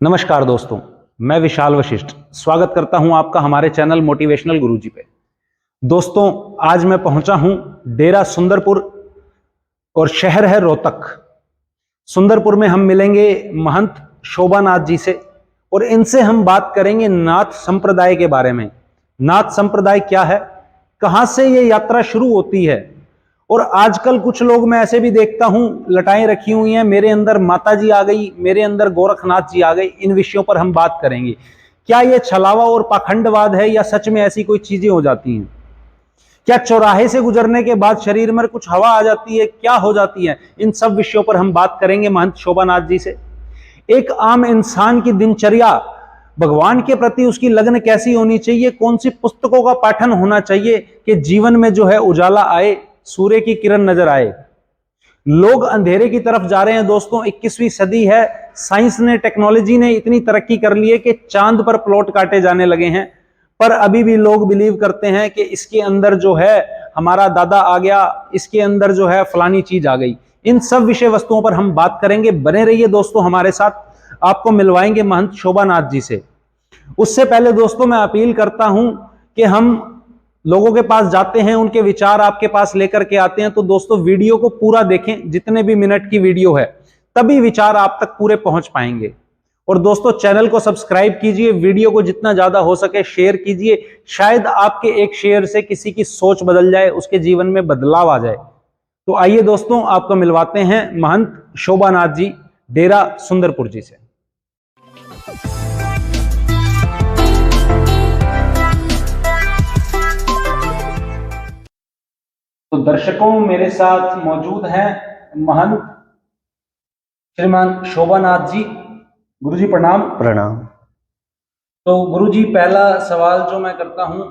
नमस्कार दोस्तों, मैं विशाल वशिष्ठ स्वागत करता हूं आपका हमारे चैनल मोटिवेशनल गुरुजी पे। दोस्तों, आज मैं पहुंचा हूं डेरा सुंदरपुर और शहर है रोहतक। सुंदरपुर में हम मिलेंगे महंत शोभानाथ जी से और इनसे हम बात करेंगे नाथ संप्रदाय के बारे में। नाथ संप्रदाय क्या है, कहां से ये यात्रा शुरू होती है, और आजकल कुछ लोग मैं ऐसे भी देखता हूं लटाएं रखी हुई हैं, मेरे अंदर माता जी आ गई, मेरे अंदर गोरखनाथ जी आ गई। इन विषयों पर हम बात करेंगे। क्या ये छलावा और पाखंडवाद है या सच में ऐसी कोई चीजें हो जाती हैं? क्या चौराहे से गुजरने के बाद शरीर में कुछ हवा आ जाती है, क्या हो जाती है? इन सब विषयों पर हम बात करेंगे महंत शोभानाथ जी से। एक आम इंसान की दिनचर्या, भगवान के प्रति उसकी लगन कैसी होनी चाहिए, कौन सी पुस्तकों का पाठन होना चाहिए कि जीवन में जो है उजाला आए, सूर्य की किरण नजर आए। लोग अंधेरे की तरफ जा रहे हैं दोस्तों। 21वीं सदी है, साइंस ने, टेक्नोलॉजी ने इतनी तरक्की कर ली है कि चांद पर प्लॉट काटे जाने लगे हैं, पर अभी भी लोग बिलीव करते हैं कि इसके अंदर जो है हमारा दादा आ गया, इसके अंदर जो है फलानी चीज आ गई। इन सब विषय वस्तुओं पर हम बात करेंगे। बने रहिए दोस्तों हमारे साथ, आपको मिलवाएंगे महंत शोभानाथ जी से। उससे पहले दोस्तों मैं अपील करता हूं कि हम लोगों के पास जाते हैं, उनके विचार आपके पास लेकर के आते हैं, तो दोस्तों वीडियो को पूरा देखें, जितने भी मिनट की वीडियो है, तभी विचार आप तक पूरे पहुंच पाएंगे। और दोस्तों चैनल को सब्सक्राइब कीजिए, वीडियो को जितना ज्यादा हो सके शेयर कीजिए। शायद आपके एक शेयर से किसी की सोच बदल जाए, उसके जीवन में बदलाव आ जाए। तो आइए दोस्तों, आपको मिलवाते हैं महंत शोभानाथ जी, डेरा सुंदरपुर जी से। तो दर्शकों, मेरे साथ मौजूद हैं महंत श्रीमान शोभानाथ जी। गुरुजी प्रणाम। प्रणाम। तो गुरुजी, पहला सवाल जो मैं करता हूं,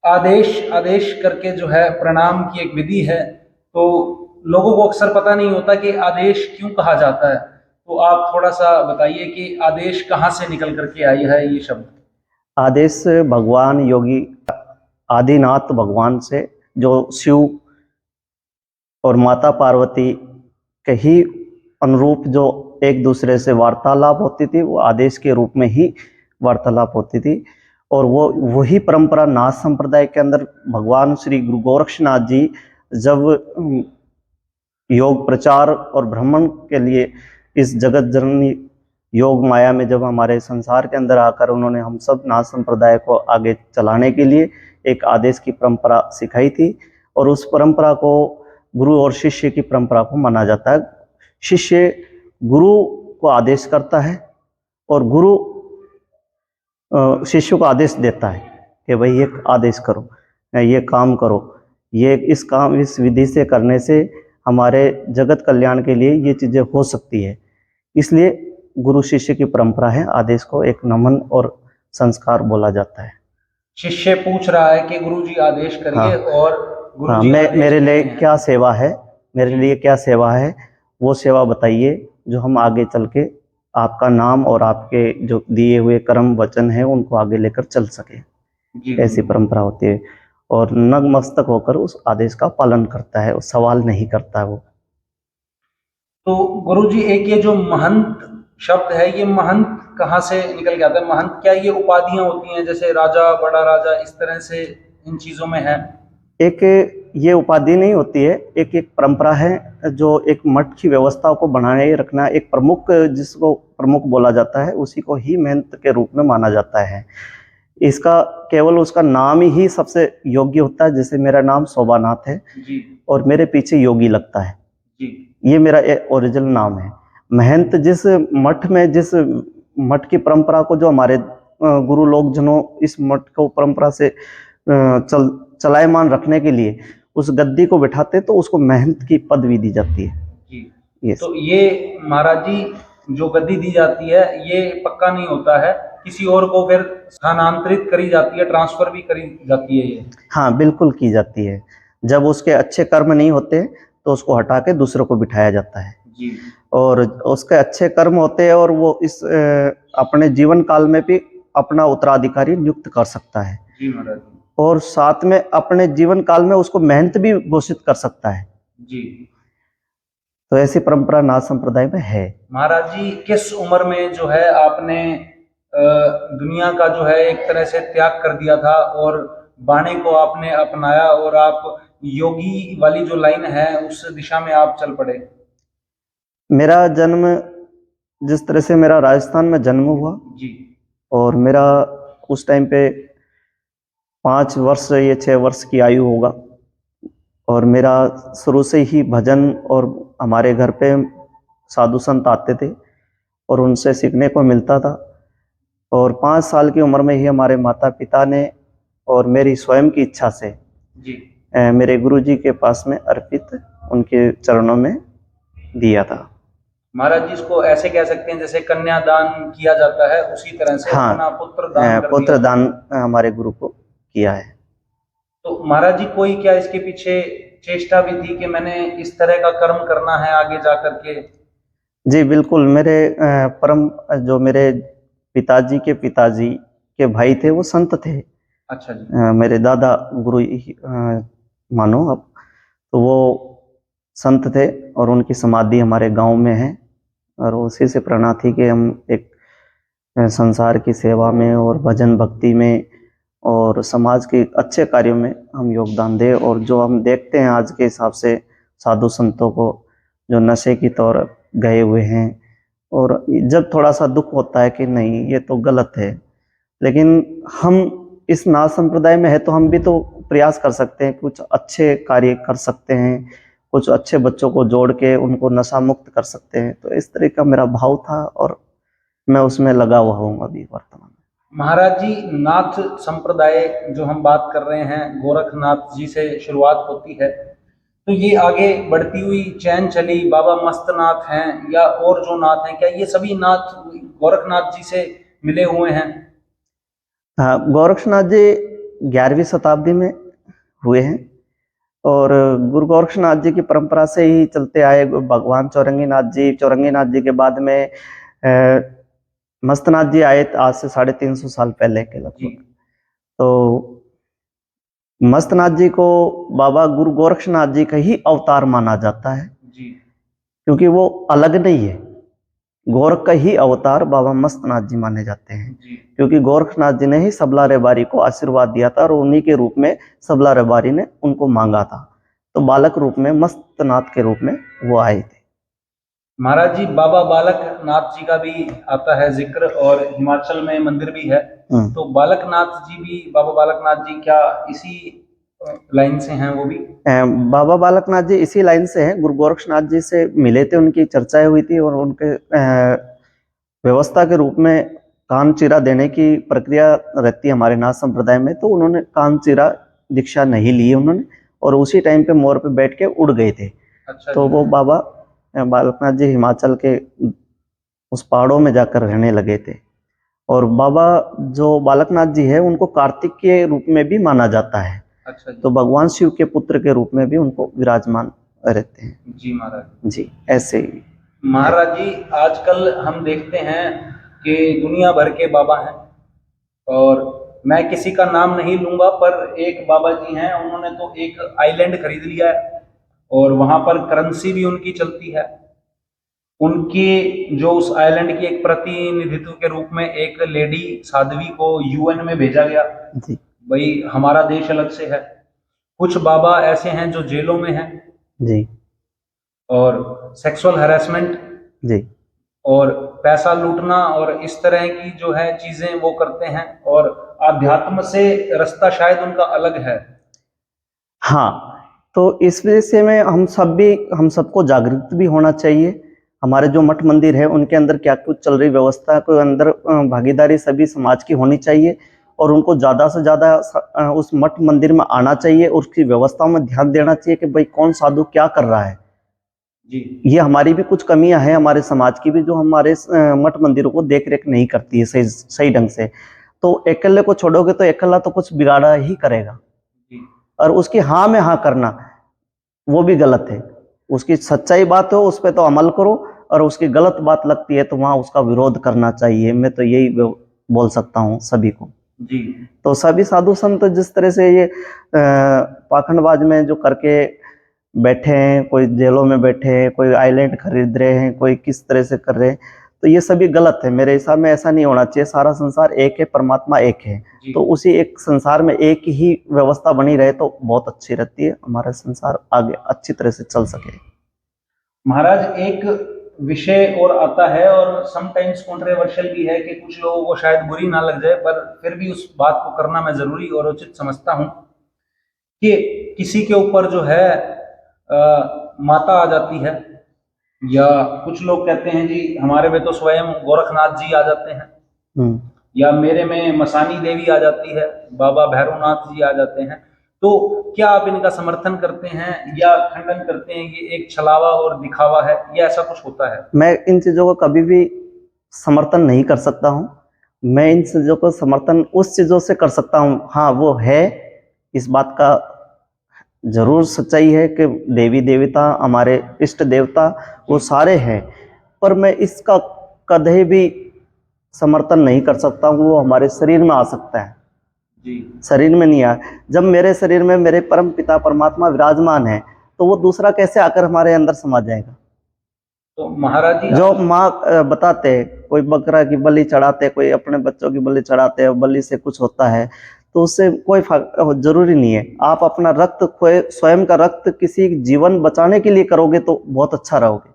आदेश आदेश करके जो है प्रणाम की एक विधि है, तो लोगों को अक्सर पता नहीं होता कि आदेश क्यों कहा जाता है। तो आप थोड़ा सा बताइए कि आदेश कहाँ से निकल करके आई है ये शब्द। आदेश भगवान योगी आदिनाथ भगवान से, जो शिव और माता पार्वती के ही अनुरूप जो एक दूसरे से वार्तालाप होती थी, वो आदेश के रूप में ही वार्तालाप होती थी। और वो वही परंपरा नाथ संप्रदाय के अंदर भगवान श्री गुरु गोरक्षनाथ जी जब योग प्रचार और भ्रमण के लिए इस जगत जननी योग माया में जब हमारे संसार के अंदर आकर उन्होंने हम सब नाथ संप्रदाय को आगे चलाने के लिए एक आदेश की परंपरा सिखाई थी। और उस परंपरा को गुरु और शिष्य की परंपरा को माना जाता है। शिष्य गुरु को आदेश करता है और गुरु शिष्य को आदेश देता है कि भाई ये आदेश करो, ये काम करो, ये इस विधि से करने से हमारे जगत कल्याण के लिए ये चीज़ें हो सकती है। इसलिए गुरु शिष्य की परंपरा है, आदेश को एक नमन और संस्कार बोला जाता है। शिष्य पूछ रहा है कि गुरुजी आदेश करिए। हाँ, और गुरुजी मेरे लिए क्या सेवा है, मेरे लिए क्या सेवा है, वो सेवा बताइए जो हम आगे चल के आपका नाम और आपके जो दिए हुए कर्म वचन है उनको आगे लेकर चल सके। ऐसी परंपरा होती है। और नतमस्तक होकर उस आदेश का पालन करता है, सवाल नहीं करता वो। तो गुरुजी, एक ये जो महंत शब्द है, ये महंत कहाँ से निकल के आता है? महंत क्या ये उपाधियां होती हैं, जैसे राजा, बड़ा राजा, इस तरह से इन चीजों में है? एक ये उपाधि नहीं होती है, एक एक परंपरा है जो एक मठ की व्यवस्था को बनाए रखना, एक प्रमुख, जिसको प्रमुख बोला जाता है, उसी को ही महंत के रूप में माना जाता है। इसका केवल उसका नाम ही सबसे योग्य होता है। जैसे मेरा नाम शोभानाथ है जी, और मेरे पीछे योगी लगता है जी, ये मेरा ओरिजिनल नाम है। महंत जिस मठ में, जिस मठ की परंपरा को जो हमारे गुरु लोग जनों इस मठ को परंपरा से चलायमान रखने के लिए उस गद्दी को बिठाते, तो उसको महंत की पदवी दी जाती है। जी। तो ये महाराज जी, जो गद्दी दी जाती है, ये पक्का नहीं होता है, किसी और को फिर स्थानांतरित करी जाती है, ट्रांसफर भी करी जाती है ये? हाँ, बिल्कुल की जाती है। जब उसके अच्छे कर्म नहीं होते तो उसको हटा के दूसरों को बिठाया जाता है। जी। और उसके अच्छे कर्म होते हैं और वो इस अपने जीवन काल में भी अपना उत्तराधिकारी नियुक्त कर सकता है। जी महाराज। और साथ में अपने जीवन काल में उसको महंत भी घोषित कर सकता है। जी। तो ऐसी परंपरा नाथ संप्रदाय में है। महाराज जी, किस उम्र में जो है आपने दुनिया का जो है एक तरह से त्याग कर दिया था और वाणी को आपने अपनाया और आप योगी वाली जो लाइन है उस दिशा में आप चल पड़े? मेरा जन्म जिस तरह से मेरा राजस्थान में जन्म हुआ जी और मेरा उस टाइम पे 5 वर्ष या 6 वर्ष की आयु होगा और मेरा शुरू से ही भजन और हमारे घर पे साधु संत आते थे और उनसे सीखने को मिलता था। और 5 साल की उम्र में ही हमारे माता पिता ने और मेरी स्वयं की इच्छा से जी मेरे गुरुजी के पास में अर्पित उनके चरणों में दिया था। महाराज जी, इसको ऐसे कह सकते हैं जैसे कन्यादान किया जाता है उसी तरह से हाँ, अपना पुत्र दान कर पुत्र दिया। दान हमारे गुरु को किया है। तो महाराज जी, कोई क्या इसके पीछे चेष्टा भी थी कि मैंने इस तरह का कर्म करना है आगे जा करके? जी बिल्कुल, मेरे परम जो मेरे पिताजी के भाई थे वो संत थे। अच्छा जी। मेरे दादा गुरु मानो अब, तो वो संत थे और उनकी समाधि हमारे गांव में है और उसी से प्रेरणा थी कि हम एक संसार की सेवा में और भजन भक्ति में और समाज के अच्छे कार्यों में हम योगदान दें। और जो हम देखते हैं आज के हिसाब से साधु संतों को जो नशे की तौर गए हुए हैं, और जब थोड़ा सा दुख होता है कि नहीं ये तो गलत है, लेकिन हम इस नाथ संप्रदाय में है तो हम भी तो प्रयास कर सकते हैं, कुछ अच्छे कार्य कर सकते हैं, कुछ अच्छे बच्चों को जोड़ के उनको नशा मुक्त कर सकते हैं। तो इस तरह का मेरा भाव था और मैं उसमें लगा हुआ हूँ अभी वर्तमान में। महाराज जी, नाथ संप्रदाय जो हम बात कर रहे हैं गोरखनाथ जी से शुरुआत होती है, तो ये आगे बढ़ती हुई चैन चली बाबा मस्तनाथ हैं या और जो नाथ हैं, क्या ये सभी नाथ गोरखनाथ जी से मिले हुए हैं? हाँ, गोरक्षनाथ जी 11वीं शताब्दी में हुए हैं और गुरु गोरक्षनाथ जी की परंपरा से ही चलते आए भगवान चौरंगीनाथ जी के बाद में मस्तनाथ जी आए आज से 350 साल पहले के लगभग। तो मस्तनाथ जी को बाबा गुरु गोरक्षनाथ जी का ही अवतार माना जाता है जी क्योंकि वो अलग नहीं है। गोरख का ही अवतार बाबा मस्तनाथ जी माने जाते हैं जी क्योंकि गोरखनाथ जी ने ही सबला रेबारी को आशीर्वाद दिया था और उन्हीं के रूप में सबला रेबारी ने उनको मांगा था। तो बालक रूप में मस्तनाथ के रूप में वो आए थे। महाराज जी, बाबा बालकनाथ जी का भी आता है जिक्र और हिमाचल में मंदिर भी है, तो बालकनाथ जी भी, बाबा बालकनाथ जी क्या इसी लाइन से हैं वो भी? बाबा बालकनाथ जी इसी लाइन से हैं, गुरु गोरक्षनाथ जी से मिले थे, उनकी चर्चाएं हुई थी और उनके व्यवस्था के रूप में कान चीरा देने की प्रक्रिया रहती है हमारे नाथ संप्रदाय में। तो उन्होंने कान चीरा दीक्षा नहीं ली उन्होंने और उसी टाइम पे मोर पे बैठ के उड़ गए थे। अच्छा तो जी। वो बाबा बालकनाथ जी हिमाचल के उस पहाड़ों में जाकर रहने लगे थे और बाबा जो बालकनाथ जी है उनको कार्तिक के रूप में भी माना जाता है। अच्छा जी। तो भगवान शिव के पुत्र के रूप में भी उनको विराजमान रहते हैं। जी महाराज जी ऐसे ही। महाराज जी, आजकल हम देखते हैं कि दुनिया भर के बाबा हैं और मैं किसी का नाम नहीं लूंगा, पर एक बाबा जी हैं, उन्होंने तो एक आइलैंड खरीद लिया है और वहां पर करेंसी भी उनकी चलती है। उनकी जो उस आइलैंड की एक प्रतिनिधित्व के रूप में एक लेडी साध्वी को यूएन में भेजा गया। जी भाई, हमारा देश अलग से है। कुछ बाबा ऐसे हैं जो जेलों में हैं जी और सेक्सुअल हैरेसमेंट जी और पैसा लूटना और इस तरह की जो है चीजें वो करते हैं और आध्यात्म से रास्ता शायद उनका अलग है। हाँ, तो इस विषय में हम सबको जागृत भी होना चाहिए। हमारे जो मठ मंदिर है उनके अंदर क्या कुछ चल रही व्यवस्था को अंदर भागीदारी सभी समाज की होनी चाहिए और उनको ज़्यादा से ज़्यादा उस मठ मंदिर में आना चाहिए और उसकी व्यवस्थाओं में ध्यान देना चाहिए कि भाई कौन साधु क्या कर रहा है। जी ये हमारी भी कुछ कमियां हैं, हमारे समाज की भी, जो हमारे मठ मंदिरों को देख रेख नहीं करती है सही ढंग से। तो अकेले को छोड़ोगे तो अकेला तो कुछ बिगाड़ा ही करेगा जी और उसकी हाँ में हाँ करना वो भी गलत है। उसकी सच्चाई बात हो उस पर तो अमल करो और उसकी गलत बात लगती है तो वहां उसका विरोध करना चाहिए। मैं तो यही बोल सकता हूँ सभी को। जी तो सभी साधु संत जिस तरह से ये पाखंडबाज में जो करके बैठे हैं, कोई जेलों में बैठे हैं, कोई आइलैंड खरीद रहे हैं, कोई किस तरह से कर रहे हैं, तो ये सभी गलत है। मेरे हिसाब में ऐसा नहीं होना चाहिए। सारा संसार एक है, परमात्मा एक है, जी। तो उसी एक संसार में एक ही व्यवस्था बनी रहे तो बहुत अच्छी रहती है, हमारा संसार आगे अच्छी तरह से चल सके। महाराज एक विषय और आता है और समटाइम्स कंट्रोवर्शियल भी है कि कुछ लोगों को शायद बुरी ना लग जाए, पर फिर भी उस बात को करना मैं जरूरी और उचित समझता हूं कि किसी के ऊपर जो है माता आ जाती है, या कुछ लोग कहते हैं जी हमारे में तो स्वयं गोरखनाथ जी आ जाते हैं, या मेरे में मसानी देवी आ जाती है, बाबा भैरवनाथ जी आ जाते हैं। तो क्या आप इनका समर्थन करते हैं या खंडन करते हैं कि एक छलावा और दिखावा है, या ऐसा कुछ होता है? मैं इन चीजों को कभी भी समर्थन नहीं कर सकता हूँ। मैं इन चीजों को समर्थन उस चीजों से कर सकता हूँ, हाँ वो है, इस बात का जरूर सच्चाई है कि देवी देवता, हमारे इष्ट देवता वो सारे हैं, पर मैं इसका कभी भी समर्थन नहीं कर सकता हूँ। वो हमारे शरीर में आ सकता है जी। शरीर में नहीं आ। जब मेरे शरीर में मेरे परम पिता परमात्मा विराजमान है, तो वो दूसरा कैसे आकर हमारे अंदर समा जाएगा? तो महाराज जी जो माँ बताते हैं, कोई बकरा की बलि चढ़ाते, कोई अपने बच्चों की बलि चढ़ाते हैं, बलि से कुछ होता है, तो उससे कोई जरूरी नहीं है। आप अपना रक्त, स्वयं का रक्त किसी जीवन बचाने के लिए करोगे तो बहुत अच्छा रहोगे,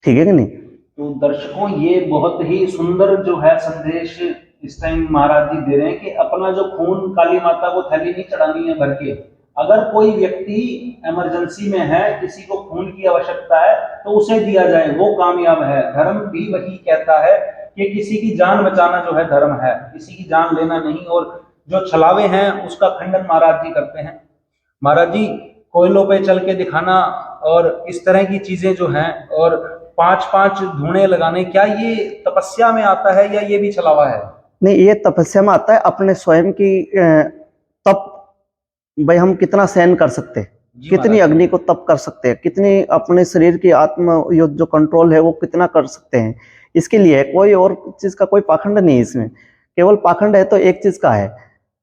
ठीक है कि नहीं? तो दर्शकों ये बहुत ही सुंदर जो है संदेश इस टाइम महाराज जी दे रहे हैं कि अपना जो खून काली माता को थैली नहीं चढ़ानी है भर के। अगर कोई व्यक्ति इमरजेंसी में है, किसी को खून की आवश्यकता है, तो उसे दिया जाए, वो कामयाब है। धर्म भी वही कहता है कि किसी की जान बचाना जो है धर्म है, किसी की जान लेना नहीं। और जो छलावे हैं उसका खंडन महाराज जी करते हैं। महाराज जी कोयलों पे चल के दिखाना और इस तरह की चीजें जो हैं, और 5-5 धूणे लगाने, क्या ये तपस्या में आता है या ये भी छलावा है? नहीं, ये तपस्या में आता है। अपने स्वयं की तप, भाई हम कितना सहन कर सकते हैं, कितनी अग्नि को तप कर सकते हैं, कितनी अपने शरीर की आत्म युद्ध जो कंट्रोल है वो कितना कर सकते हैं, इसके लिए है। कोई और चीज का कोई पाखंड नहीं है इसमें। केवल पाखंड है तो एक चीज का है,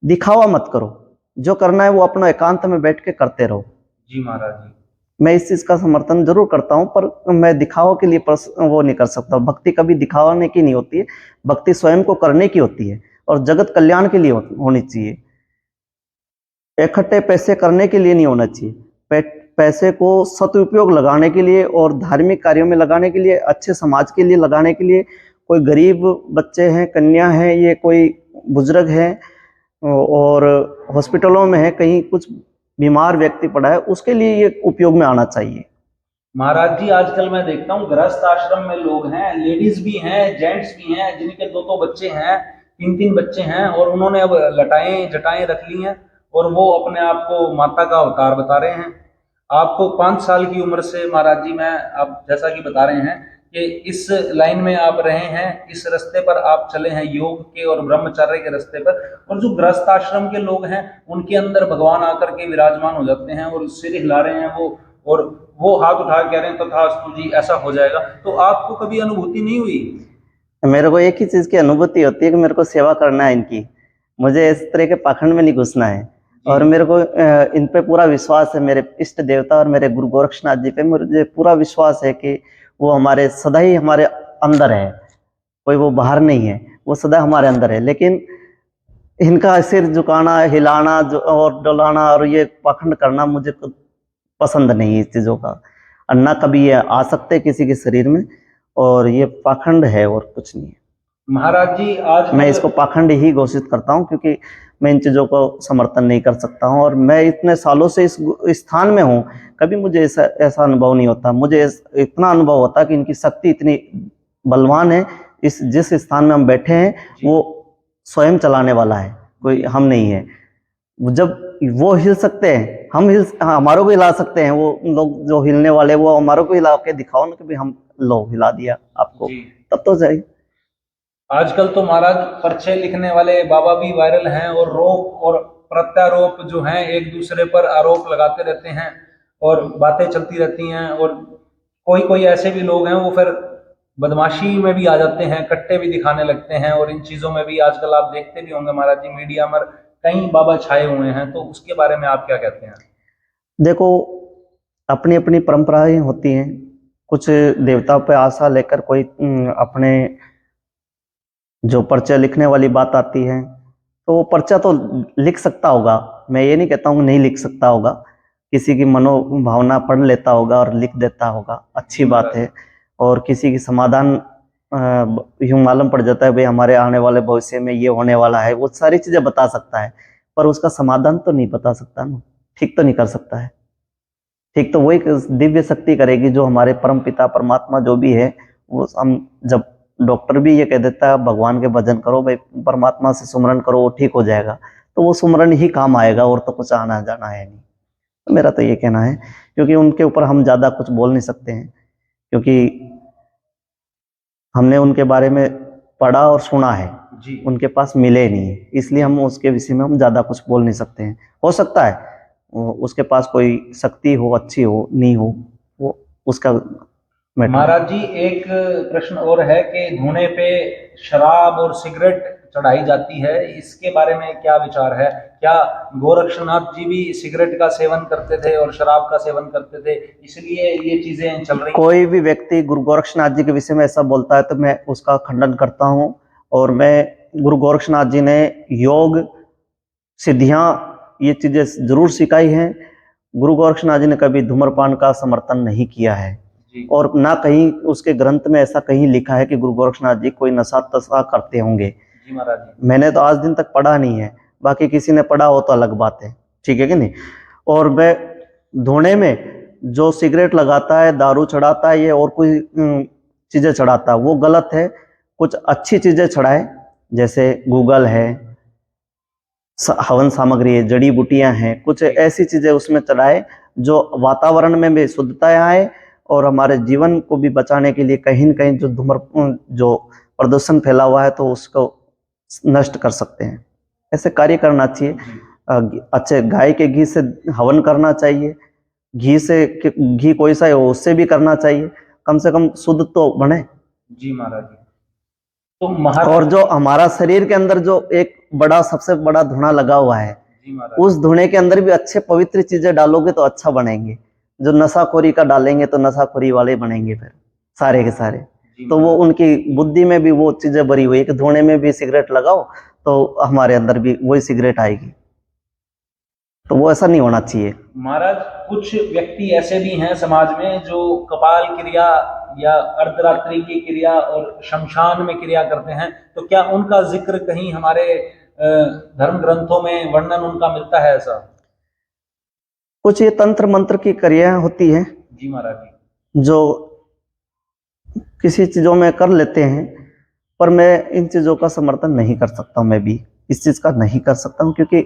दिखावा मत करो, जो करना है वो अपना एकांत में बैठ के करते रहो। जी महाराज जी। मैं इस चीज का समर्थन जरूर करता हूं, पर मैं दिखावा के लिए वो नहीं कर सकता। भक्ति कभी दिखाने की नहीं होती है, भक्ति स्वयं को करने की होती है और जगत कल्याण के लिए होनी चाहिए। इकट्ठे पैसे करने के लिए नहीं होना चाहिए। पैसे को सदुपयोग लगाने के लिए और धार्मिक कार्यों में लगाने के लिए, अच्छे समाज के लिए लगाने के लिए। कोई गरीब बच्चे हैं, कन्या हैं, ये कोई बुजुर्ग हैं और हॉस्पिटलों में है, कहीं कुछ बीमार व्यक्ति पड़ा है, उसके लिए ये उपयोग में आना चाहिए। महाराज जी आजकल मैं देखता हूँ गृहस्थ आश्रम में लोग हैं, लेडीज भी हैं, जेंट्स भी हैं, जिनके 2-2 बच्चे हैं, 3-3 बच्चे हैं, और उन्होंने अब लटाएं जटाएं रख ली हैं और वो अपने आप को माता का अवतार बता रहे हैं। आपको 5 साल की उम्र से महाराज जी, मैं आप जैसा कि बता रहे हैं कि इस लाइन में आप रहे हैं, इस रास्ते पर आप चले हैं, योग के और ब्रह्मचर्य के रास्ते पर। और जो गृहस्थ आश्रम के लोग हैं उनके अंदर भगवान आकर के विराजमान हो जाते हैं और सिर हिला रहे हैं वो, और वो हाथ उठा कह रहे हैं तथास्तु जी ऐसा हो जाएगा। तो आपको कभी अनुभूति नहीं हुई? मेरे को एक ही चीज की अनुभूति होती है कि मेरे को सेवा करना है इनकी, मुझे इस तरह के पाखंड में नहीं घुसना है। और मेरे को इन पे पूरा विश्वास है, मेरे इष्ट देवता और मेरे गुरु गोरक्षनाथ जी पे मुझे पूरा विश्वास है कि वो हमारे सदा ही हमारे अंदर है, कोई वो बाहर नहीं है, वो सदा हमारे अंदर है। लेकिन इनका सिर झुकाना, हिलाना और डलाना और ये पाखंड करना मुझे पसंद नहीं है इस चीजों का। अन्ना कभी ये आ सकते किसी के शरीर में, और ये पाखंड है और कुछ नहीं है। महाराज जी आज मैं इसको पाखंड ही घोषित करता हूँ, क्योंकि मैं इन चीजों को समर्थन नहीं कर सकता हूँ। और मैं इतने सालों से इस स्थान में हूँ, कभी मुझे ऐसा अनुभव नहीं होता। मुझे इतना अनुभव होता कि इनकी शक्ति इतनी बलवान है। जिस स्थान में हम बैठे हैं वो स्वयं चलाने वाला है, कोई हम नहीं है। जब वो हिल सकते हैं, हमारों को हिला सकते हैं। वो लोग जो हिलने वाले, वो हमारों को हिला के दिखाओ ना कि भी हम लो हिला दिया आपको, तब तो जाए। आजकल तो महाराज पर्चे लिखने वाले बाबा भी वायरल हैं, और रोप और प्रत्यारोप जो हैं एक दूसरे पर आरोप लगाते रहते हैं और बातें चलती रहती हैं। और कोई कोई ऐसे भी लोग हैं वो फिर बदमाशी में भी आ जाते हैं, कट्टे भी दिखाने लगते हैं। और इन चीजों में भी आजकल आप देखते भी होंगे महाराज जी, मीडिया में कई बाबा छाए हुए हैं। तो उसके बारे में आप क्या कहते हैं? देखो, अपनी अपनी परंपराएं होती हैं। कुछ देवताओं पे आशा लेकर कोई अपने जो पर्चा लिखने वाली बात आती है, तो वो पर्चा तो लिख सकता होगा, मैं ये नहीं कहता हूँ नहीं लिख सकता होगा, किसी की मनोभावना पढ़ लेता होगा और लिख देता होगा, अच्छी बात है। और किसी की समाधान यूं मालूम पड़ जाता है भाई हमारे आने वाले भविष्य में ये होने वाला है, वो सारी चीजें बता सकता है, पर उसका समाधान तो नहीं बता सकता ना, ठीक तो नहीं कर सकता है। ठीक तो वही दिव्य शक्ति करेगी जो हमारे परम पिता परमात्मा जो भी है, वो हम जब डॉक्टर भी ये कह देता है भगवान के भजन करो भाई, परमात्मा से सुमरन करो, वो ठीक हो जाएगा, तो वो सुमरन ही काम आएगा और तो कुछ आना जाना है नहीं। तो मेरा तो ये कहना है, क्योंकि उनके ऊपर हम ज्यादा कुछ बोल नहीं सकते हैं, क्योंकि हमने उनके बारे में पढ़ा और सुना है जी। उनके पास मिले नहीं, इसलिए हम उसके विषय में हम ज्यादा कुछ बोल नहीं सकते हैं। हो सकता है उसके पास कोई शक्ति हो, अच्छी हो, नहीं हो, वो उसका मैटर। महाराज जी एक प्रश्न और है कि धूने पे शराब और सिगरेट चढ़ाई जाती है, इसके बारे में क्या विचार है? क्या गोरक्षनाथ जी भी सिगरेट का सेवन करते थे और शराब का सेवन करते थे, इसलिए ये चीजें चल रही? कोई भी व्यक्ति गुरु गोरक्षनाथ जी के विषय में ऐसा बोलता है तो मैं उसका खंडन करता हूँ, और मैं गुरु गोरक्षनाथ जी ने योग, सिद्धियां, ये चीजें जरूर सिखाई हैं। गुरु गोरक्षनाथ जी ने कभी धूम्रपान का समर्थन नहीं किया है, और ना कहीं उसके ग्रंथ में ऐसा कहीं लिखा है कि गुरु गोरक्षनाथ जी कोई नशा तशा करते होंगे। जी महाराज जी। मैंने तो आज दिन तक पढ़ा नहीं है, बाकी किसी ने पढ़ा हो तो अलग बात है, ठीक है कि नहीं। और मैं धोने में जो सिगरेट लगाता है, दारू चढ़ाता है, ये और कोई चीजें चढ़ाता है, वो गलत है। कुछ अच्छी चीजें चढ़ाए, जैसे गूगल है, हवन सामग्री है, जड़ी बूटियां हैं, कुछ ऐसी चीजें उसमें चढ़ाए जो वातावरण में भी शुद्धता आए, और हमारे जीवन को भी बचाने के लिए कहीं न कहीं जो प्रदूषण फैला हुआ है तो उसको नष्ट कर सकते हैं। ऐसे कार्य करना चाहिए। अच्छे गाय के घी से हवन करना चाहिए, घी कोई सा हो उससे भी करना चाहिए, कम से कम शुद्ध तो बने। जी महाराज जी। तो महाराज, और जो हमारा शरीर के अंदर जो एक बड़ा सबसे बड़ा धुआं लगा हुआ है, उस धुएं के अंदर भी अच्छे पवित्र चीजें डालोगे तो अच्छा बनेंगे। जो नशाखोरी का डालेंगे तो नशाखोरी वाले बनेंगे फिर सारे के सारे। तो वो उनकी बुद्धि में भी वो चीजें भरी हुई है कि धुएं में भी सिगरेट लगाओ तो हमारे अंदर भी वही सिगरेट आएगी, तो वो ऐसा नहीं होना चाहिए। महाराज कुछ व्यक्ति ऐसे भी हैं समाज में जो कपाल क्रिया या अर्धरात्रि की क्रिया और शमशान में क्रिया करते हैं, तो क्या उनका जिक्र कहीं हमारे धर्म ग्रंथों में वर्णन उनका मिलता है ऐसा? कुछ ये तंत्र मंत्र की क्रियाएं होती है जी महाराज जी, जो किसी चीजों में कर लेते हैं, पर मैं इन चीजों का समर्थन नहीं कर सकता हूं। मैं भी इस चीज का नहीं कर सकता हूं, क्योंकि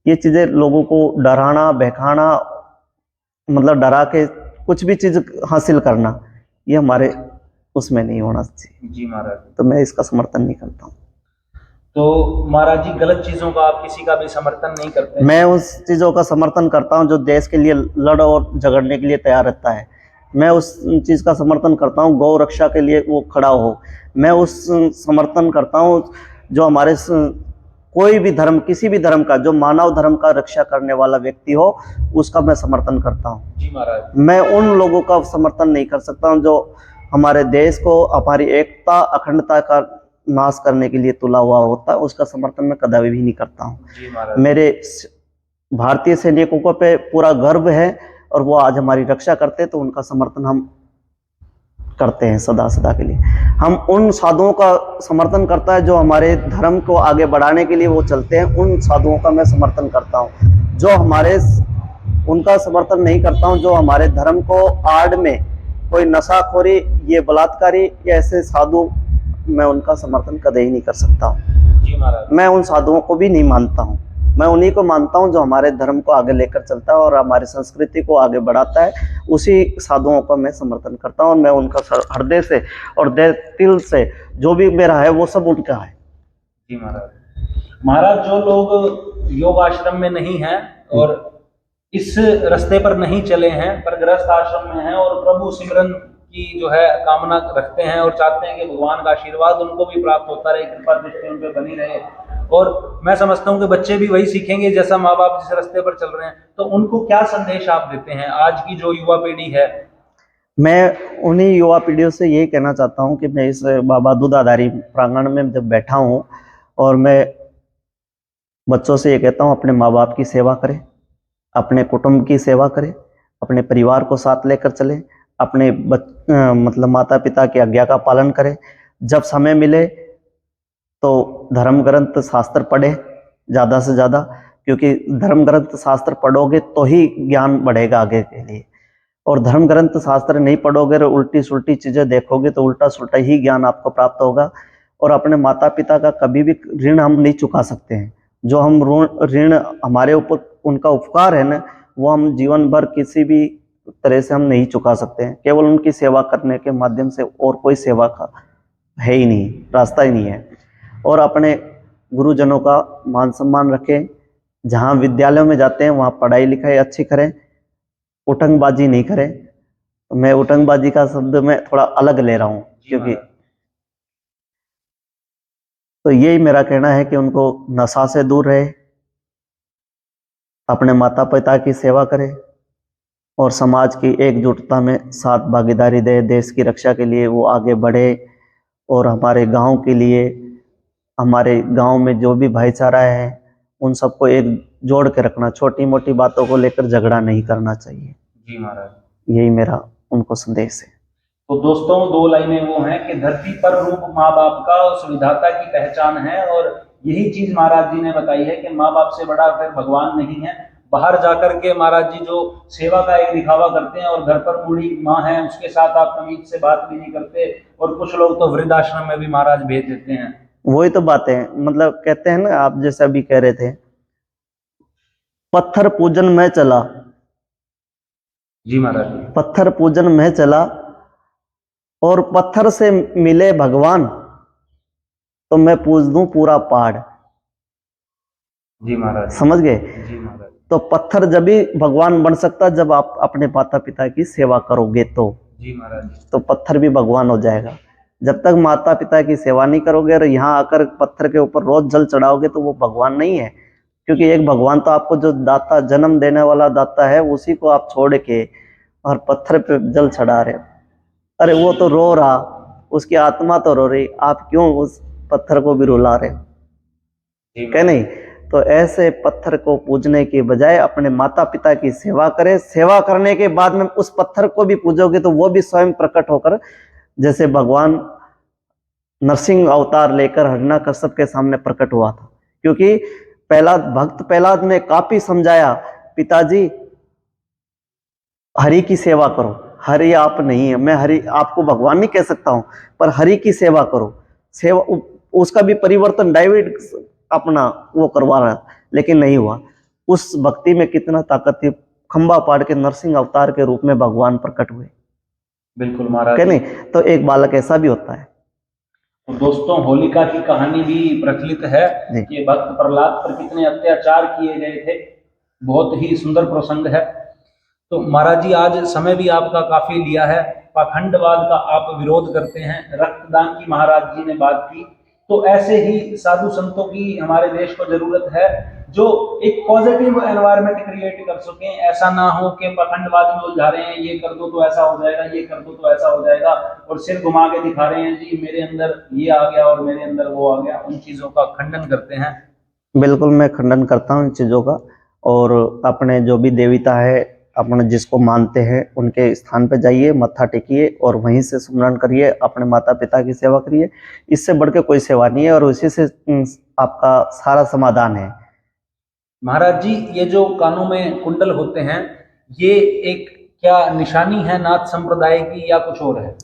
ये चीजें लोगों को डराना, बहकाना, मतलब डरा के कुछ भी चीज हासिल करना, ये हमारे उसमें नहीं होना चाहिए। जी महाराज। तो मैं इसका समर्थन नहीं करता हूँ। तो महाराज जी गलत चीजों का आप किसी का भी समर्थन नहीं करते? मैं उस चीजों का समर्थन करता हूँ जो देश के लिए लड़ और झगड़ने के लिए तैयार रहता है। मैं उस चीज का समर्थन करता हूँ गौ रक्षा के लिए वो खड़ा हो। मैं उस समर्थन करता हूँ जो हमारे कोई भी धर्म, किसी भी धर्म का, जो मानव धर्म का रक्षा करने वाला व्यक्ति हो, उसका मैं समर्थन करता हूँ। जी महाराज। मैं उन लोगों का समर्थन नहीं कर सकता हूँ जो हमारे देश को, हमारी एकता अखंडता का नाश करने के लिए तुला हुआ होता है, उसका समर्थन मैं कदापि भी नहीं करता हूँ। मेरे भारतीय सैनिकों पे पूरा गर्व है और वो आज हमारी रक्षा करते हैं, तो उनका समर्थन हम करते हैं सदा सदा के लिए। हम उन साधुओं का समर्थन करता है जो हमारे धर्म को आगे बढ़ाने के लिए वो चलते हैं, उन साधुओं का मैं समर्थन करता हूँ। जो हमारे, उनका समर्थन नहीं करता हूँ जो हमारे धर्म को आड़ में कोई नशाखोरी, ये बलात्कारी या ऐसे साधु, मैं उनका समर्थन कभी ही नहीं कर सकता हूँ। जी महाराज। मैं उन साधुओं को भी नहीं मानता हूँ, मैं उन्हीं को मानता हूँ जो हमारे धर्म को आगे लेकर चलता है और हमारी संस्कृति को आगे बढ़ाता है, उसी साधुओं का मैं समर्थन करता हूँ। और मैं उनका हृदय से और दिल से जो भी मेरा है वो सब उनका है। जी महाराज। महाराज जो लोग योग आश्रम में नहीं हैं और इस रास्ते पर नहीं चले हैं, पर गृहस्थ आश्रम में हैं और प्रभु सिमरन की जो है कामना रखते हैं और चाहते हैं कि भगवान का आशीर्वाद उनको भी प्राप्त होता रहे, कृपा दृष्टि उन पे बनी रहे, और मैं समझता हूँ कि बच्चे भी वही सीखेंगे जैसा माँ बाप जिस रास्ते पर चल रहे हैं। तो उनको क्या संदेश आप देते हैं आज की जो युवा पीढ़ी है? मैं उन्हीं युवा पीढ़ियों से यही कहना चाहता हूँ कि मैं इस बाबा दूधाधारी प्रांगण में जब बैठा हूँ और मैं बच्चों से ये कहता हूँ, अपने माँ बाप की सेवा करें, अपने कुटुंब की सेवा करें, अपने परिवार को साथ लेकर चलें, अपने मतलब माता पिता की आज्ञा का पालन करें। जब समय मिले तो धर्म ग्रंथ शास्त्र पढ़े ज़्यादा से ज़्यादा, क्योंकि धर्म ग्रंथ शास्त्र पढ़ोगे तो ही ज्ञान बढ़ेगा आगे के लिए। और धर्म ग्रंथ शास्त्र नहीं पढ़ोगे और उल्टी सुल्टी चीज़ें देखोगे तो उल्टा सुल्टा ही ज्ञान आपको प्राप्त होगा। और अपने माता पिता का कभी भी ऋण हम नहीं चुका सकते हैं। जो हम ऋण हमारे ऊपर उनका उपकार है ना, वो हम जीवन भर किसी भी तरह से हम नहीं चुका सकते हैं। केवल उनकी सेवा करने के माध्यम से और कोई सेवा का है ही नहीं, रास्ता ही नहीं है। और अपने गुरुजनों का मान सम्मान रखें। जहाँ विद्यालयों में जाते हैं वहाँ पढ़ाई लिखाई अच्छी करें, उटंगबाजी नहीं करें। मैं उटंगबाजी का शब्द मैं थोड़ा अलग ले रहा हूँ, क्योंकि तो यही मेरा कहना है कि उनको नशा से दूर रहे, अपने माता पिता की सेवा करें और समाज की एकजुटता में साथ भागीदारी दे। देश की रक्षा के लिए वो आगे बढ़े और हमारे गांव के लिए, हमारे गांव में जो भी भाईचारा है उन सबको एक जोड़ के रखना। छोटी मोटी बातों को लेकर झगड़ा नहीं करना चाहिए। जी महाराज, यही मेरा उनको संदेश है। तो दोस्तों 2 लाइनें वो हैं कि धरती पर रूप माँ बाप का उस विधाता की पहचान है। और यही चीज महाराज जी ने बताई है कि माँ बाप से बड़ा फिर भगवान नहीं है। बाहर जाकर के महाराज जी जो सेवा का एक दिखावा करते हैं और घर पर बूढ़ी माँ है उसके साथ आप तमीज से बात भी नहीं करते, और कुछ लोग तो वृद्धाश्रम में भी महाराज भेज देते हैं। वही तो बात है, मतलब कहते हैं ना, आप जैसे अभी कह रहे थे, पत्थर पूजन में चला। जी महाराज जी। पत्थर पूजन में चला और पत्थर से मिले भगवान तो मैं पूज दूं पूरा पहाड़। जी महाराज। समझ गए? जी महाराज। तो पत्थर जब भी भगवान बन सकता जब आप अपने माता पिता की सेवा करोगे तो। जी महाराज। तो पत्थर भी भगवान हो जाएगा। जब तक माता पिता की सेवा नहीं करोगे और यहाँ आकर पत्थर के ऊपर रोज जल चढ़ाओगे तो वो भगवान नहीं है। क्योंकि एक भगवान तो आपको जो दाता, जन्म देने वाला दाता है, उसी को आप छोड़ के और पत्थर पे जल चढ़ा रहे हो। अरे वो तो रो रहा, उसकी आत्मा तो रो रही, आप क्यों उस पत्थर को भी रुला रहे हो? क्या नहीं? तो ऐसे पत्थर को पूजने के बजाय अपने माता पिता की सेवा करें। सेवा करने के बाद में उस पत्थर को भी पूजोगे तो वो भी स्वयं प्रकट होकर, जैसे भगवान नरसिंह अवतार लेकर हिरण्याकश्यप के सामने प्रकट हुआ था। क्योंकि भक्त प्रहलाद ने काफी समझाया, पिताजी हरि की सेवा करो। हरि आप नहीं है, मैं हरि आपको भगवान नहीं कह सकता हूं, पर हरि की सेवा करो। सेवा उसका भी परिवर्तन डाइविड अपना वो करवा रहा, लेकिन नहीं हुआ। उस भक्ति में कितना ताकत थी, खंबा पाड़ के नरसिंह अवतार के रूप में भगवान प्रकट हुए। बिल्कुल महाराज। क्या नहीं? तो एक बालक ऐसा भी होता है। तो दोस्तों होलिका की कहानी भी प्रचलित है कि भक्त प्रहलाद पर कितने अत्याचार किए गए थे। बहुत ही सुंदर प्रसंग है। तो महाराज जी आज समय भी आपका काफी लिया है। पाखंडवाद का आप विरोध करते हैं, रक्तदान की महाराज जी ने बात की। तो ऐसे ही साधु संतों की हमारे देश को जरूरत है जो एक पॉजिटिव एनवायरनमेंट क्रिएट कर सकें। ऐसा ना हो कि पाखंडवाद में उलझा रहे हैं, ये कर दो तो ऐसा हो जाएगा, ये कर दो तो ऐसा हो जाएगा, और सिर घुमा के दिखा रहे हैं जी मेरे अंदर ये आ गया और मेरे अंदर वो आ गया। उन चीजों का खंडन करते हैं। बिल्कुल मैं खंडन करता हूँ इन चीज़ों का। और अपने जो भी देवता है, अपने जिसको मानते हैं उनके स्थान पे जाइए, मत्था टेकिए और वहीं से सुमरन करिए, अपने माता पिता की सेवा करिए। इससे बढ़ के कोई सेवा नहीं है और उसी से आपका सारा समाधान है। महाराज जी ये जो कानों में कुंडल होते हैं, ये एक क्या निशानी है नाथ संप्रदाय की या कुछ और है?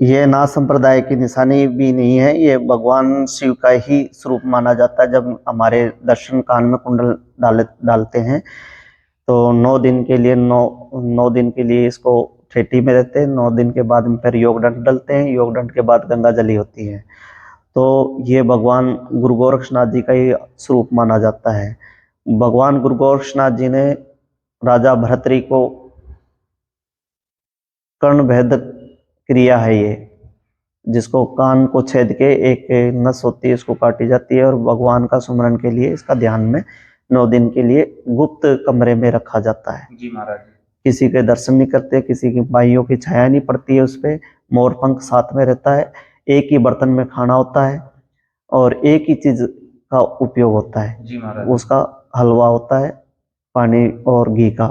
ये नाथ संप्रदाय की निशानी भी नहीं है, ये भगवान शिव का ही स्वरूप माना जाता है। जब हमारे दर्शन कान में कुंडल डालते हैं तो 9 दिन के लिए 9 दिन के लिए इसको ठेठी में रहते हैं। 9 दिन के बाद में फिर योग दंड डलते हैं। योग दंड के बाद गंगा जली होती है। तो ये भगवान गुरु गोरक्षनाथ जी का ही स्वरूप माना जाता है। भगवान गुरु गोरक्षनाथ जी ने राजा भरतरी को कर्ण भेद क्रिया है ये, जिसको कान को छेद के एक नस होती है, उसको काटी जाती है और भगवान का सुमरन के लिए इसका ध्यान में 9 दिन के लिए गुप्त कमरे में रखा जाता है। जी महाराज। किसी के दर्शन नहीं करते, किसी की बाइयों की छाया नहीं पड़ती है उस पे, मोर पंख साथ में रहता है, एक ही बर्तन में खाना होता है और एक ही चीज का उपयोग होता है। जी महाराज। उसका हलवा होता है, पानी और घी का।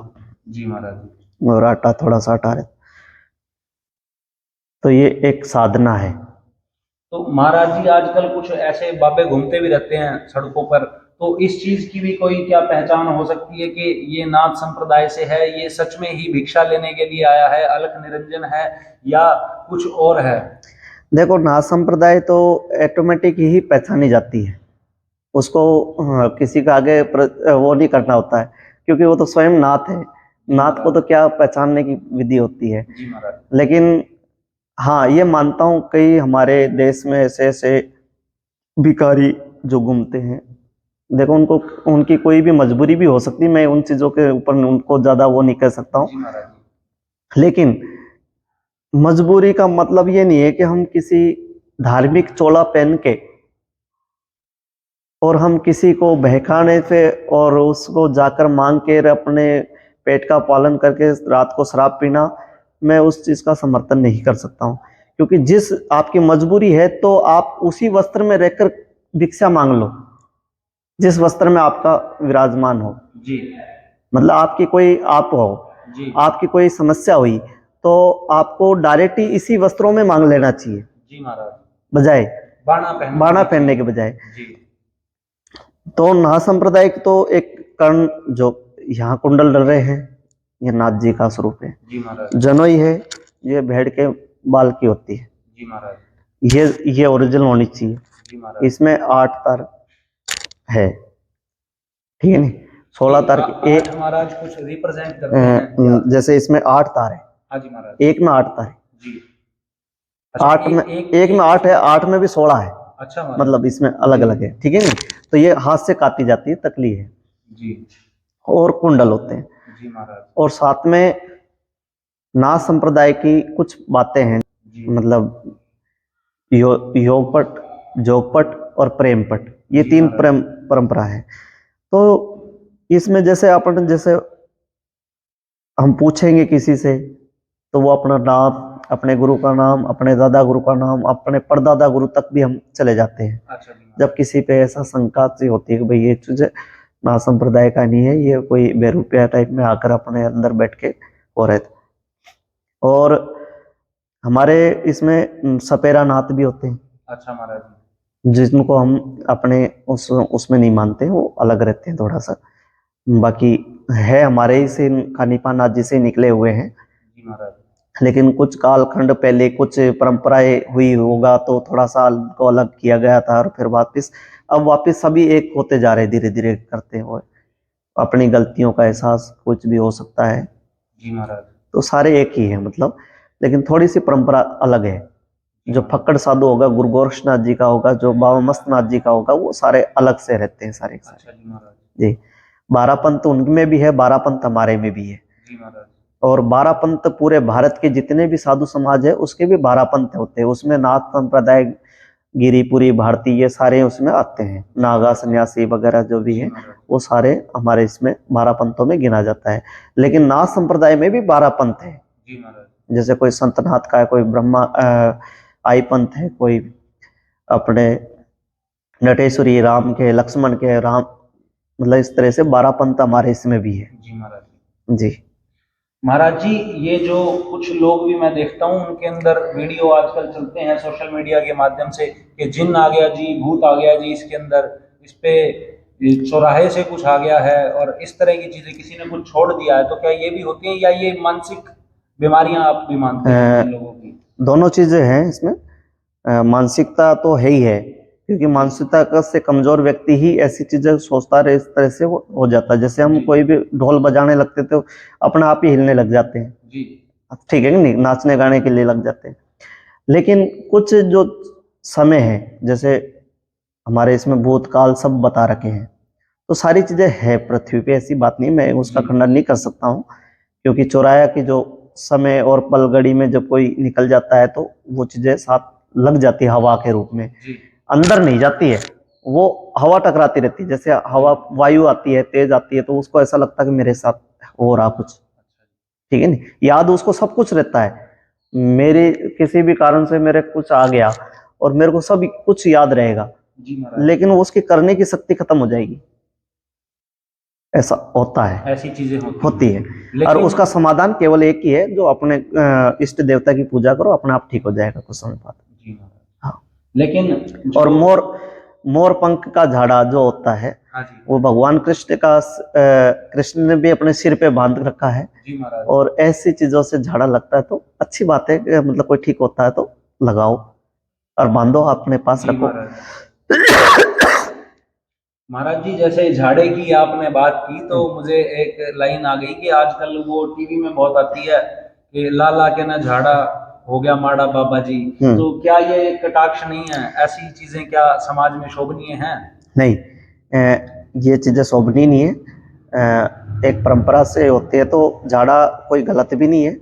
जी महाराज। और आटा, थोड़ा सा आटा रहता। तो ये एक साधना है। तो महाराज जी आजकल कुछ ऐसे बाबे घूमते भी रहते हैं सड़कों पर, तो इस चीज की भी कोई क्या पहचान हो सकती है कि ये नाथ संप्रदाय से है, ये सच में ही भिक्षा लेने के लिए आया है, अलख निरंजन है या कुछ और है? देखो, नाथ संप्रदाय तो ऑटोमेटिक ही पहचानी जाती है, उसको किसी का आगे वो नहीं करना होता है, क्योंकि वो तो स्वयं नाथ है। नाथ को तो क्या पहचानने की विधि होती है। जी महाराज। लेकिन हाँ, ये मानता हूँ कई हमारे देश में ऐसे ऐसे भिखारी जो घूमते हैं, देखो उनको, उनकी कोई भी मजबूरी भी हो सकती है, मैं उन चीजों के ऊपर उनको ज्यादा वो नहीं कह सकता हूँ। जी महाराज। लेकिन मजबूरी का मतलब ये नहीं है कि हम किसी धार्मिक चोला पहन के और हम किसी को बहकाने से और उसको जाकर मांग के अपने पेट का पालन करके रात को शराब पीना, मैं उस चीज का समर्थन नहीं कर सकता हूँ। क्योंकि जिस आपकी मजबूरी है तो आप उसी वस्त्र में रहकर भिक्षा मांग लो, जिस वस्त्र में आपका विराजमान हो। जी। मतलब आपकी कोई आप हो, जी। आपकी कोई समस्या हुई तो आपको डायरेक्ट ही इसी वस्त्रों में मांग लेना चाहिए। जी महाराज। बजाय बाणा पहनने के बजाय। जी। तो नाथ संप्रदाय तो एक कर्ण जो यहाँ कुंडल डल रहे हैं, ये नाथ जी का स्वरूप है। जी महाराज। जनोई है, ये भेड़ के बाल की होती है। जी महाराज। ये ओरिजिनल होनी चाहिए। जी महाराज। इसमें 8 तार है, ठीक है नहीं, 16 तार के एक महाराज कुछ रिप्रेजेंट करते हैं जैसे इसमें 8 तार है। हाँ जी महाराज। एक में 8 तार है। जी। 8 में एक में 8 है, 8 में भी 16 है। अच्छा महाराज। मतलब इसमें अलग अलग है, ठीक है नहीं। तो ये हाथ से काटी जाती है, तकली है। जी। और कुंडल होते हैं। जी महाराज। और साथ में नाथ संप्रदाय की कुछ बातें हैं, मतलब योगपट, जोगपट और प्रेमपट, ये 3 परंपरा है। तो इसमें जैसे हम पूछेंगे किसी से तो वो अपना नाम, अपने गुरु का नाम, अपने दादा गुरु का नाम, अपने परदादा गुरु तक भी हम चले जाते हैं। अच्छा। जब किसी पे ऐसा शंका सी होती है कि भाई ये चीज नाथ संप्रदाय का नहीं है, ये कोई बेरुपया टाइप में आकर अपने अंदर बैठ के हो रहे थे। और हमारे इसमें सपेरा नाथ भी होते हैं। अच्छा महाराज। जिनको हम अपने उसमें नहीं मानते, वो अलग रहते हैं थोड़ा सा। बाकी है हमारे ही से खानीपा नाथ जी से निकले हुए हैं। जी महाराज। लेकिन कुछ कालखंड पहले कुछ परंपराएं हुई होगा तो थोड़ा सा को अलग किया गया था, और फिर अब वापस सभी एक होते जा रहे, धीरे धीरे करते हुए। अपनी गलतियों का एहसास कुछ भी हो सकता है। जी महाराज। तो सारे एक ही है मतलब, लेकिन थोड़ी सी परंपरा अलग है। जो फक्कड़ साधु होगा, गुरु गोरक्षनाथ जी का होगा, जो बाबा मस्तनाथ जी का होगा, वो सारे अलग से रहते हैं सारे। अच्छा जी महाराज। जी, 12 पंथ उनमें भी है, 12 पंथ हमारे में भी है। जी महाराज। और 12 पंथ पूरे भारत के जितने भी साधु समाज है उसके भी 12 पंथ होते हैं। उसमें नाथ संप्रदाय, गिरिपुरी, भारती, ये सारे उसमें आते हैं। नागा, सन्यासी वगैरह जो भी है वो सारे हमारे इसमें 12 पंथों में गिना जाता है। लेकिन नाथ संप्रदाय में भी 12 पंथ है। जी महाराज। जैसे कोई संतनाथ का है, कोई ब्रह्मा आई पंथ है, कोई अपने नटेश्वरी, राम के, लक्ष्मण के, राम, मतलब इस तरह से 12 पंथ हमारे इसमें भी है। जी महाराज। जी महाराज जी, ये जो कुछ लोग भी मैं देखता हूँ उनके अंदर वीडियो आजकल चलते हैं सोशल मीडिया के माध्यम से कि जिन्न आ गया जी, भूत आ गया जी, इसके अंदर, इस पे चौराहे से कुछ आ गया है और इस तरह की चीजें, किसी ने कुछ छोड़ दिया है, तो क्या ये भी होती है या ये मानसिक बीमारियां आप भी मानते हैं लोगों की? दोनों चीजें हैं इसमें। मानसिकता तो है ही है, क्योंकि मानसिकता से कमजोर व्यक्ति ही ऐसी चीजें सोचता रहे, इस तरह से हो जाता है। जैसे हम कोई भी ढोल बजाने लगते तो अपने आप ही हिलने लग जाते हैं। जी, ठीक है नहीं, नाचने गाने के लिए लग जाते हैं। लेकिन कुछ जो समय है, जैसे हमारे इसमें भूतकाल सब बता रखे हैं, तो सारी चीजें है पृथ्वी पे, ऐसी बात नहीं, मैं उसका खंडन नहीं कर सकता हूँ। क्योंकि चौराया की जो समय और पलगड़ी में जब कोई निकल जाता है तो वो चीजें साथ लग जाती है हवा के रूप में, जी अंदर नहीं जाती है, वो हवा टकराती रहती है। जैसे हवा वायु आती है, तेज आती है, तो उसको ऐसा लगता है कि मेरे साथ हो रहा कुछ, ठीक है नहीं। याद उसको सब कुछ रहता है, मेरे किसी भी कारण से मेरे कुछ आ गया और मेरे को सब कुछ याद रहेगा, जी महाराज, लेकिन उसकी करने की शक्ति खत्म हो जाएगी, ऐसा होता है, ऐसी चीजें होती है। लेकिन और उसका समाधान केवल एक ही है, जो अपने इष्ट देवता की पूजा करो, अपने आप ठीक हो जाएगा कुछ समय बाद। जी महाराज, हाँ। लेकिन और मोर पंख का झाड़ा जो होता है, हाँ जी, वो भगवान कृष्ण का कृष्ण ने भी अपने सिर पे बांध रखा है। जी महाराज, और ऐसी चीजों से झाड़ा लगता है तो अच्छी बात है, मतलब कोई ठीक होता है तो लगाओ और बांधो, अपने पास जी रखो। महाराज जी, जैसे झाड़े की आपने बात की तो मुझे एक लाइन आ गई कि आजकल वो टीवी में बहुत आती है कि लाला के ना झाड़ा हो गया माड़ा बाबा जी। तो क्या ये कटाक्ष नहीं है? ऐसी चीजें क्या समाज में शोभनीय हैं? नहीं, ये चीजें शोभनीय नहीं है, एक परंपरा से होती है, तो झाड़ा कोई गलत भी नहीं है।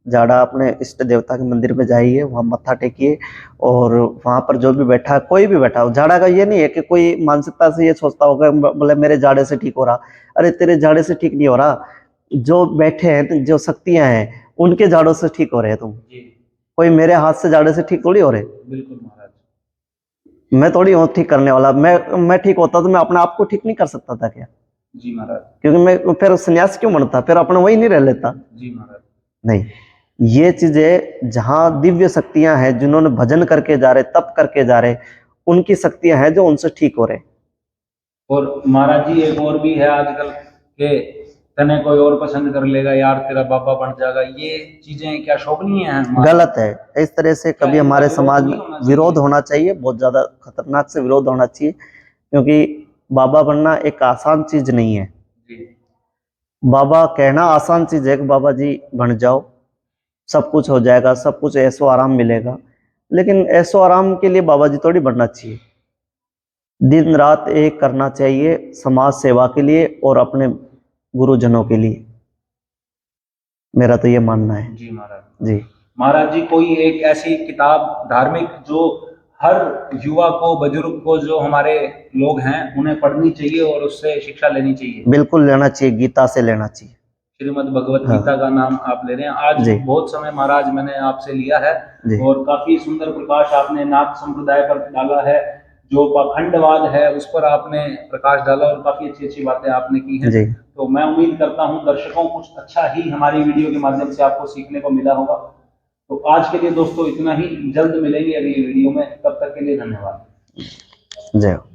झाड़ा अपने इष्ट देवता के मंदिर में जाइए, वहाँ मत्था टेकिए, और वहाँ पर जो भी बैठा है, कोई भी बैठा हो, झाड़ा का ये नहीं है कि कोई मानसिकता से ये सोचता होगा बोले मेरे झाड़े से ठीक हो रहा। अरे तेरे झाड़े से ठीक नहीं हो रहा, जो बैठे हैं, जो शक्तियां हैं, उनके झाड़ों से ठीक हो रहे हैं तुम। जी कोई मेरे हाथ से झाड़े से ठीक थोड़ी हो रहे, बिल्कुल महाराज, मैं थोड़ी हूँ ठीक करने वाला। मैं ठीक होता तो मैं अपने आप को ठीक नहीं कर सकता था क्या? जी महाराज, क्योंकि मैं फिर सन्यास क्यों बनता, फिर अपना वही नहीं रह लेता। जी महाराज, नहीं, ये चीजें जहां दिव्य शक्तियां हैं, जिन्होंने भजन करके जा रहे, तप करके जा रहे, उनकी शक्तियां हैं जो उनसे ठीक हो रहे। और महाराज जी एक और भी है आजकल के तने कोई और पसंद कर लेगा यार, तेरा बाबा बन जाएगा, ये चीजें क्या शोभनीय हैं? गलत है, इस तरह से कभी हमारे समाज में विरोध होना चाहिए, बहुत ज्यादा खतरनाक से विरोध होना चाहिए, क्योंकि बाबा बनना एक आसान चीज नहीं है। बाबा कहना आसान चीज है कि बाबा जी बन जाओ, सब कुछ हो जाएगा, सब कुछ ऐशो आराम मिलेगा, लेकिन ऐशो आराम के लिए बाबा जी थोड़ी बनना चाहिए। दिन रात एक करना चाहिए समाज सेवा के लिए और अपने गुरुजनों के लिए, मेरा तो ये मानना है। जी महाराज, जी महाराज जी कोई एक ऐसी किताब धार्मिक जो हर युवा को, बुजुर्ग को, जो हमारे लोग हैं उन्हें पढ़नी चाहिए और उससे शिक्षा लेनी चाहिए? बिल्कुल लेना चाहिए, गीता से लेना चाहिए। श्रीमद् भगवत गीता का नाम आप ले रहे हैं आज। जी। बहुत समय महाराज मैंने आपसे लिया है जी। और काफी सुंदर प्रकाश आपने नाथ संप्रदाय पर डाला है, जो पाखंडवाद है उस पर आपने प्रकाश डाला और काफी अच्छी अच्छी बातें आपने की हैं। जी। तो मैं उम्मीद करता हूं दर्शकों कुछ अच्छा ही हमारी वीडियो के माध्यम से आपको सीखने को मिला होगा। तो आज के लिए दोस्तों इतना ही, जल्द मिलेंगे अगली वीडियो में, तब तक के लिए धन्यवाद। जय हो।